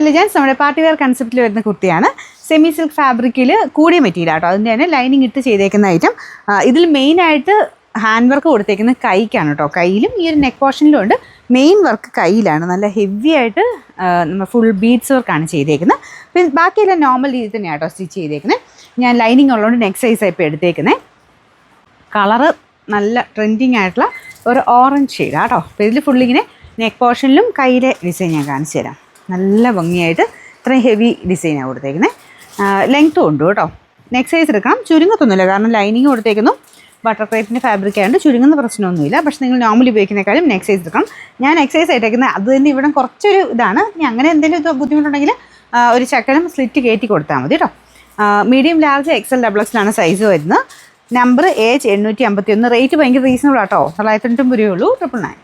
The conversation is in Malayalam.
എലിഗൻസ് നമ്മുടെ പാർട്ടി വെയർ കൺസെപ്റ്റിൽ വരുന്ന കുർത്തിയാണ്. സെമി സിൽക്ക് ഫാബ്രിക്കിൽ കൂടിയ മെറ്റീരിയൽ ആട്ടോ. അതിൻ്റെ തന്നെ ലൈനിങ് ഇട്ട് ചെയ്തേക്കുന്ന ഐറ്റം. ഇതിൽ മെയിനായിട്ട് ഹാൻഡ് വർക്ക് കൊടുത്തേക്കുന്നത് കൈക്കാണ് കേട്ടോ. കയ്യിലും ഈ ഒരു നെക്ക് പോർഷനിലും ഉണ്ട്. മെയിൻ വർക്ക് കയ്യിലാണ്. നല്ല ഹെവി ആയിട്ട് നമ്മൾ ഫുൾ ബീഡ്സ് വർക്കാണ് ചെയ്തേക്കുന്നത്. പിന്നെ ബാക്കിയെല്ലാം നോർമൽ രീതിയിൽ തന്നെയാണ് കേട്ടോ സ്റ്റിച്ച് ചെയ്തേക്കുന്നത്. ഞാൻ ലൈനിങ് ഉള്ളതുകൊണ്ട് നെക്ക് സൈസാണ് ഇപ്പോൾ എടുത്തേക്കുന്നത്. കളറ് നല്ല ട്രെൻഡിങ് ആയിട്ടുള്ള ഒരു ഓറഞ്ച് ഷെയ്ഡാണ് കേട്ടോ. അപ്പോൾ ഇതിൽ ഫുള്ളിങ്ങനെ നെക്ക് പോർഷനിലും കയ്യിലെ ഡിസൈൻ ഞാൻ കാണിച്ചു തരാം. നല്ല ഭംഗിയായിട്ട് ഇത്രയും ഹെവി ഡിസൈനാണ് കൊടുത്തേക്കുന്നത്. ലെങ്ത്തും ഉണ്ട് കേട്ടോ. നെക്ക് സൈസ് എടുക്കണം. ചുരുങ്ങത്തൊന്നുമില്ല, കാരണം ലൈനിങ് കൊടുത്തേക്കുന്നു ബട്ടർ ക്രേപ്പിൻ്റെ ഫാബ്രിക് ആയതുകൊണ്ട് ചുരുങ്ങുന്ന പ്രശ്നമൊന്നുമില്ല. പക്ഷേ നിങ്ങൾ നോർമലി ഉപയോഗിക്കുന്നേക്കാളും നെക്ക് സൈസ് എടുക്കണം. ഞാൻ നെക്ക് സൈസ് ആയിട്ടേക്കുന്നത് അത് തന്നെ ഇവിടെ കുറച്ചൊരു ഇതാണ്. ഇനി അങ്ങനെ എന്തെങ്കിലും ബുദ്ധിമുട്ടുണ്ടെങ്കിൽ ഒരു ചക്കരം സ്ലിറ്റ് കയറ്റി കൊടുത്താൽ മതി കേട്ടോ. Medium large XL XXL size വരുന്നത്. Number AH 851. റേറ്റ് ഭയങ്കര റീസണബിൾ ആട്ടോ. 990 രൂപയേ ഉള്ളൂ. 999.